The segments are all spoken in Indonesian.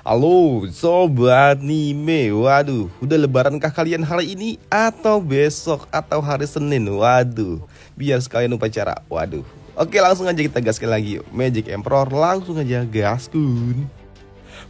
Halo Sobat Nime, waduh udah lebarankah kalian hari ini atau besok atau hari Senin? Waduh, biar sekalian upacara, waduh. Oke, langsung aja kita gaskan lagi yuk. Magic Emperor, langsung aja gaskun.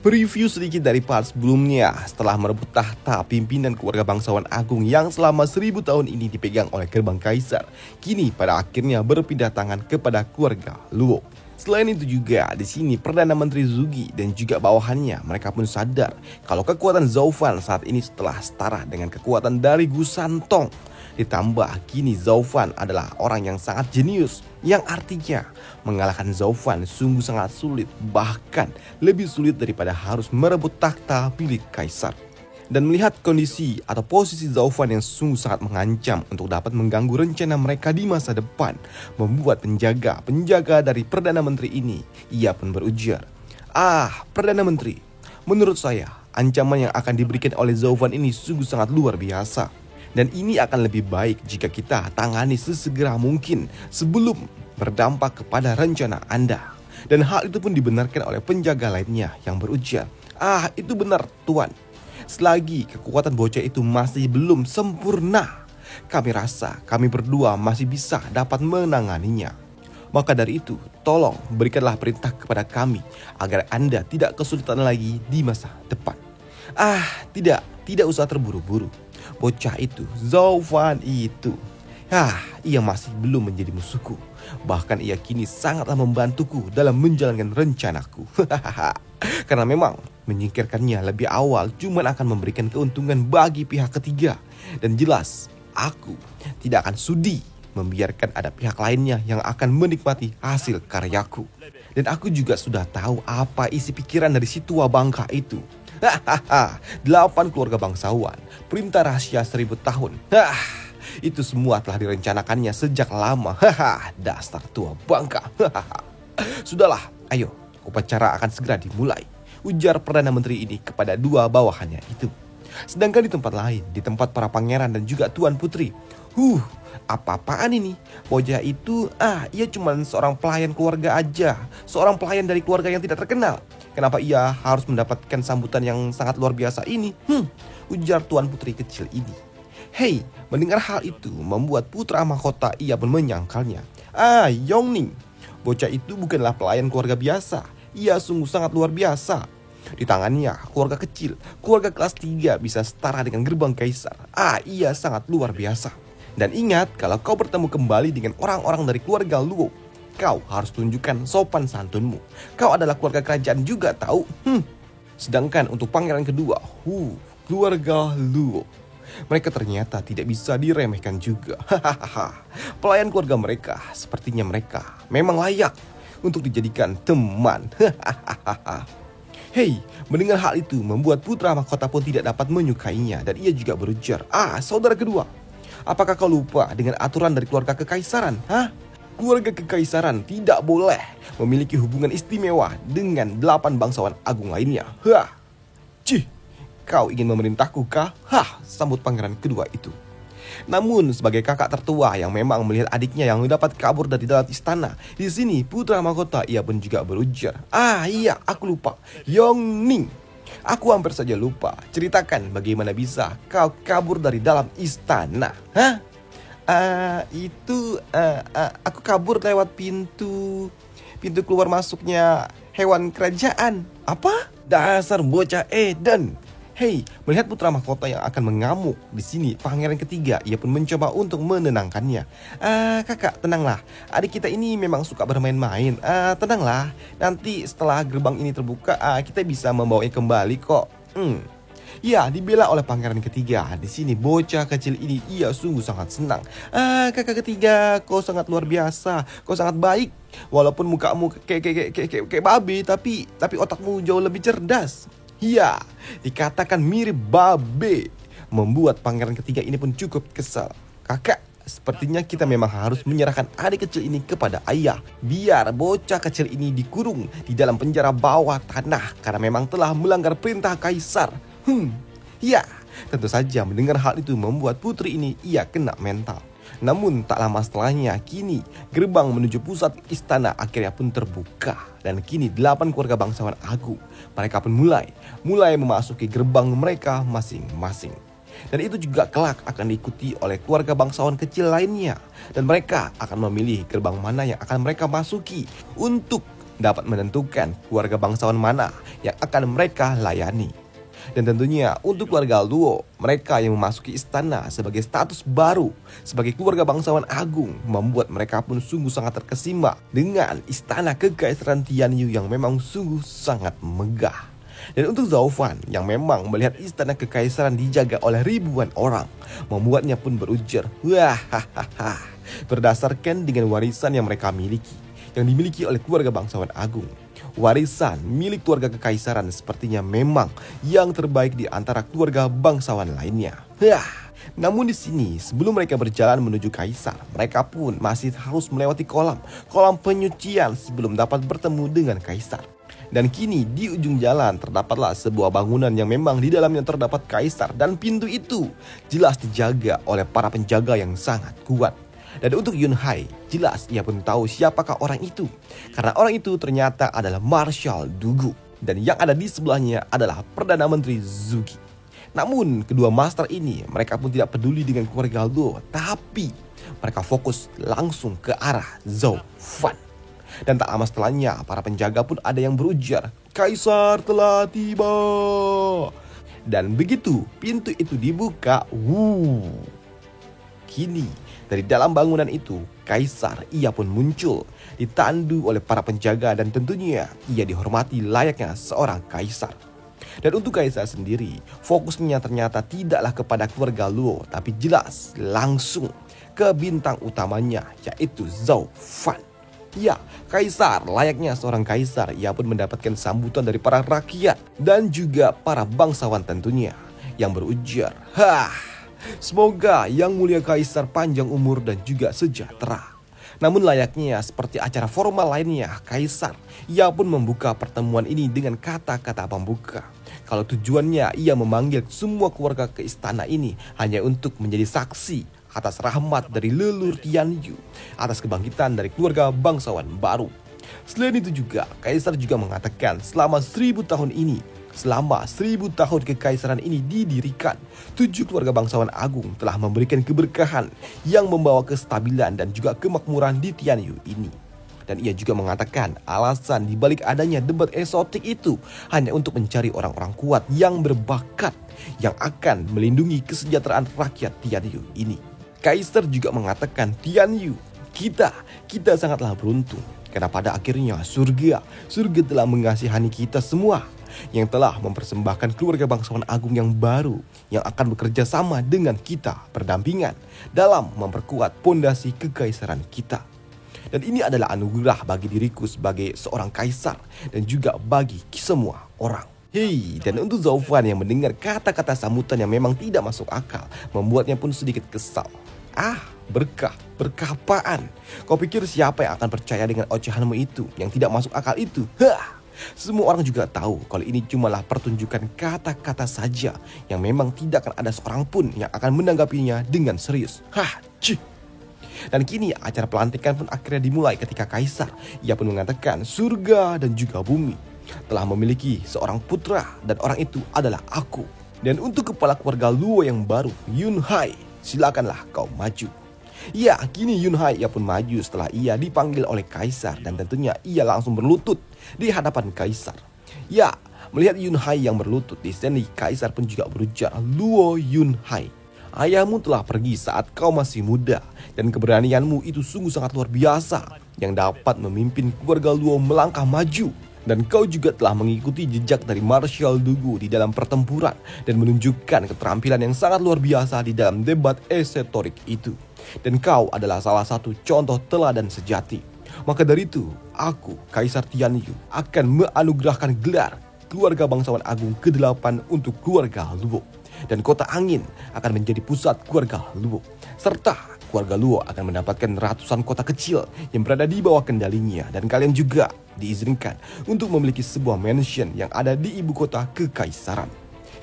Preview sedikit dari part sebelumnya. Setelah merebut tahta pimpinan keluarga bangsawan agung yang selama 1000 tahun ini dipegang oleh gerbang kaisar, kini pada akhirnya berpindah tangan kepada keluarga Luo. Selain itu juga di sini Perdana Menteri Zugi dan juga bawahannya mereka pun sadar kalau kekuatan Zhou Fan saat ini setelah setara dengan kekuatan dari Gu Santong. Ditambah kini Zhou Fan adalah orang yang sangat jenius, yang artinya mengalahkan Zhou Fan sungguh sangat sulit, bahkan lebih sulit daripada harus merebut takhta milik kaisar. Dan melihat kondisi atau posisi Zhou Fan yang sungguh sangat mengancam untuk dapat mengganggu rencana mereka di masa depan, membuat penjaga dari Perdana Menteri ini, ia pun berujar, Perdana Menteri, menurut saya ancaman yang akan diberikan oleh Zhou Fan ini sungguh sangat luar biasa. Dan ini akan lebih baik jika kita tangani sesegera mungkin sebelum berdampak kepada rencana Anda. Dan hal itu pun dibenarkan oleh penjaga lainnya yang berujar, itu benar Tuan. Selagi kekuatan bocah itu masih belum sempurna, kami rasa kami berdua masih bisa dapat menanganinya. Maka dari itu, tolong berikanlah perintah kepada kami agar Anda tidak kesulitan lagi di masa depan. Tidak usah terburu-buru. Bocah itu, Zhou Fan itu, ia masih belum menjadi musuhku. Bahkan ia kini sangatlah membantuku dalam menjalankan rencanaku. Karena memang menyingkirkannya lebih awal cuma akan memberikan keuntungan bagi pihak ketiga. Dan jelas, aku tidak akan sudi membiarkan ada pihak lainnya yang akan menikmati hasil karyaku. Dan aku juga sudah tahu apa isi pikiran dari si tua bangka itu. 8 keluarga bangsawan, perintah rahasia 1000 tahun. Itu semua telah direncanakannya sejak lama. Dasar tua bangka. Sudahlah, ayo, upacara akan segera dimulai, ujar Perdana Menteri ini kepada dua bawahannya itu. Sedangkan di tempat lain, di tempat para pangeran dan juga Tuan Putri, apa-apaan ini? Bocah itu, ia cuma seorang pelayan keluarga aja. Seorang pelayan dari keluarga yang tidak terkenal. Kenapa ia harus mendapatkan sambutan yang sangat luar biasa ini? Ujar Tuan Putri kecil ini. Hei, mendengar hal itu membuat putra mahkota ia pun menyangkalnya. Yongning, bocah itu bukanlah pelayan keluarga biasa. Ia sungguh sangat luar biasa. Di tangannya, keluarga kecil, keluarga kelas 3 bisa setara dengan gerbang kaisar. Ia sangat luar biasa. Dan ingat, kalau kau bertemu kembali dengan orang-orang dari keluarga Luo, kau harus tunjukkan sopan santunmu. Kau adalah keluarga kerajaan juga tahu. Sedangkan untuk pangeran kedua, keluarga Luo, mereka ternyata tidak bisa diremehkan juga. Pelayan keluarga mereka, sepertinya mereka memang layak untuk dijadikan teman. Hei, mendengar hal itu membuat putra mahkota pun tidak dapat menyukainya. Dan ia juga berujar, saudara kedua, apakah kau lupa dengan aturan dari keluarga kekaisaran? Keluarga kekaisaran tidak boleh memiliki hubungan istimewa dengan 8 bangsawan agung lainnya. Kau ingin memerintahku kah? Sambut pangeran kedua itu. Namun sebagai kakak tertua yang memang melihat adiknya yang dapat kabur dari dalam istana, di sini putra mahkota ia pun juga berujar, iya, aku lupa. Yongning, aku hampir saja lupa. Ceritakan bagaimana bisa kau kabur dari dalam istana? Aku kabur lewat pintu keluar masuknya hewan kerajaan. Apa? Dasar bocah edan. Hei, melihat putra mahkota yang akan mengamuk di sini, pangeran ketiga ia pun mencoba untuk menenangkannya. Kakak, tenanglah. Adik kita ini memang suka bermain-main. Tenanglah. Nanti setelah gerbang ini terbuka, kita bisa membawanya kembali kok. Ya, dibela oleh pangeran ketiga. Di sini bocah kecil ini ia sungguh sangat senang. Kakak ketiga, kau sangat luar biasa. Kau sangat baik. Walaupun mukamu kayak babi, tapi otakmu jauh lebih cerdas. Ya, dikatakan mirip babe. Membuat pangeran ketiga ini pun cukup kesal. Kakak, sepertinya kita memang harus menyerahkan adik kecil ini kepada ayah. Biar bocah kecil ini dikurung di dalam penjara bawah tanah karena memang telah melanggar perintah kaisar. Ya, tentu saja mendengar hal itu membuat putri ini ia kena mental. Namun tak lama setelahnya, kini gerbang menuju pusat istana akhirnya pun terbuka. Dan kini 8 keluarga bangsawan agung, mereka pun mulai memasuki gerbang mereka masing-masing. Dan itu juga kelak akan diikuti oleh keluarga bangsawan kecil lainnya. Dan mereka akan memilih gerbang mana yang akan mereka masuki untuk dapat menentukan keluarga bangsawan mana yang akan mereka layani. Dan tentunya untuk keluarga Luo, mereka yang memasuki istana sebagai status baru sebagai keluarga bangsawan agung membuat mereka pun sungguh sangat terkesima dengan istana kekaisaran Tianyu yang memang sungguh sangat megah. Dan untuk Zhao Fan yang memang melihat istana kekaisaran dijaga oleh ribuan orang, membuatnya pun berujar, "Wah, berdasarkan dengan warisan yang mereka miliki, yang dimiliki oleh keluarga bangsawan agung. Warisan milik keluarga kekaisaran sepertinya memang yang terbaik di antara keluarga bangsawan lainnya." Namun di sini sebelum mereka berjalan menuju kaisar, mereka pun masih harus melewati kolam penyucian sebelum dapat bertemu dengan kaisar. Dan kini di ujung jalan terdapatlah sebuah bangunan yang memang di dalamnya terdapat kaisar, dan pintu itu jelas dijaga oleh para penjaga yang sangat kuat. Dan untuk Yun Hai, jelas ia pun tahu siapakah orang itu. Karena orang itu ternyata adalah Marshal Dugu. Dan yang ada di sebelahnya adalah Perdana Menteri Zuki. Namun kedua master ini, mereka pun tidak peduli dengan keluarga Luo. Tapi mereka fokus langsung ke arah Zhao Fan. Dan tak lama setelahnya, para penjaga pun ada yang berujar, "Kaisar telah tiba." Dan begitu pintu itu dibuka, kini dari dalam bangunan itu, kaisar ia pun muncul, ditandu oleh para penjaga, dan tentunya ia dihormati layaknya seorang kaisar. Dan untuk kaisar sendiri, fokusnya ternyata tidaklah kepada keluarga Luo, tapi jelas langsung ke bintang utamanya, yaitu Zhao Fan. Ya, kaisar layaknya seorang kaisar, ia pun mendapatkan sambutan dari para rakyat dan juga para bangsawan tentunya, yang berujar, "Semoga yang mulia kaisar panjang umur dan juga sejahtera." Namun layaknya seperti acara formal lainnya, kaisar ia pun membuka pertemuan ini dengan kata-kata pembuka. Kalau tujuannya ia memanggil semua keluarga ke istana ini hanya untuk menjadi saksi atas rahmat dari leluhur Tianyu, atas kebangkitan dari keluarga bangsawan baru. Selain itu juga, kaisar juga mengatakan selama 1000 tahun ini, selama 1000 tahun kekaisaran ini didirikan, 7 keluarga bangsawan agung telah memberikan keberkahan yang membawa kestabilan dan juga kemakmuran di Tianyu ini. Dan ia juga mengatakan alasan dibalik adanya debat esotik itu hanya untuk mencari orang-orang kuat yang berbakat yang akan melindungi kesejahteraan rakyat Tianyu ini. Kaisar juga mengatakan, "Tianyu, kita sangatlah beruntung karena pada akhirnya surga telah mengasihani kita semua, yang telah mempersembahkan keluarga bangsawan agung yang baru yang akan bekerja sama dengan kita berdampingan dalam memperkuat pondasi kekaisaran kita. Dan ini adalah anugerah bagi diriku sebagai seorang kaisar dan juga bagi semua orang." Dan untuk Zhao Fan yang mendengar kata-kata sambutan yang memang tidak masuk akal, membuatnya pun sedikit kesal. Berkah apaan? Kau pikir siapa yang akan percaya dengan ocehanmu itu yang tidak masuk akal itu? Semua orang juga tahu kalau ini cumalah pertunjukan kata-kata saja yang memang tidak akan ada seorang pun yang akan menanggapinya dengan serius. Dan kini acara pelantikan pun akhirnya dimulai ketika kaisar ia pun mengatakan surga dan juga bumi telah memiliki seorang putra dan orang itu adalah aku. Dan untuk kepala keluarga Luo yang baru, Yun Hai, silakanlah kau maju. Ya, kini Yun Hai ia pun maju setelah ia dipanggil oleh kaisar dan tentunya ia langsung berlutut di hadapan kaisar. Ya, melihat Yun Hai yang berlutut di sini, kaisar pun juga berujar, "Luo Yun Hai, ayahmu telah pergi saat kau masih muda dan keberanianmu itu sungguh sangat luar biasa yang dapat memimpin keluarga Luo melangkah maju. Dan kau juga telah mengikuti jejak dari Marshal Dugu di dalam pertempuran dan menunjukkan keterampilan yang sangat luar biasa di dalam debat esoterik itu. Dan kau adalah salah satu contoh teladan sejati. Maka dari itu, aku, Kaisar Tianyu, akan menganugerahkan gelar keluarga bangsawan agung ke-8 untuk keluarga Luo. Dan kota angin akan menjadi pusat keluarga Luo. Serta keluarga Luo akan mendapatkan ratusan kota kecil yang berada di bawah kendalinya. Dan kalian juga diizinkan untuk memiliki sebuah mansion yang ada di ibu kota kekaisaran."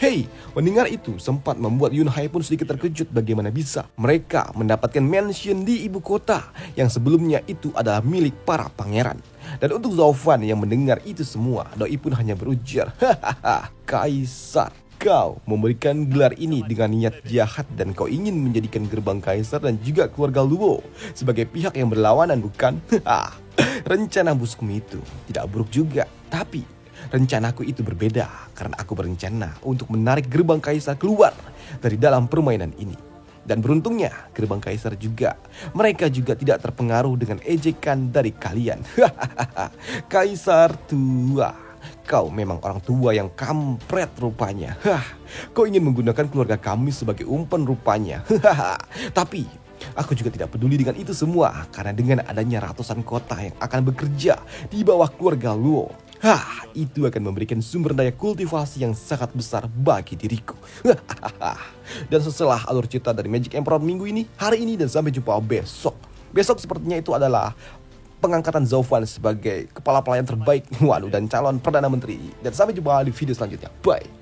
Hei, mendengar itu sempat membuat Yun Hai pun sedikit terkejut bagaimana bisa mereka mendapatkan mansion di ibu kota yang sebelumnya itu adalah milik para pangeran. Dan untuk Zhao Fan yang mendengar itu semua, doi pun hanya berujar, hahaha, Kaisar, kau memberikan gelar ini dengan niat jahat dan kau ingin menjadikan gerbang Kaisar dan juga keluarga Luo sebagai pihak yang berlawanan, bukan? Rencana busukmu itu tidak buruk juga, tapi rencanaku itu berbeda karena aku berencana untuk menarik gerbang Kaisar keluar dari dalam permainan ini. Dan beruntungnya gerbang Kaisar juga, mereka juga tidak terpengaruh dengan ejekan dari kalian. Kaisar tua, kau memang orang tua yang kampret rupanya. Kau ingin menggunakan keluarga kami sebagai umpan rupanya. Tapi aku juga tidak peduli dengan itu semua karena dengan adanya ratusan kota yang akan bekerja di bawah keluarga Luo, itu akan memberikan sumber daya kultivasi yang sangat besar bagi diriku. Dan setelah alur cerita dari Magic Emperor minggu ini, hari ini, dan sampai jumpa besok. Besok sepertinya itu adalah pengangkatan Zhao Fan sebagai kepala pelayan terbaik, dan calon Perdana Menteri. Dan sampai jumpa di video selanjutnya. Bye.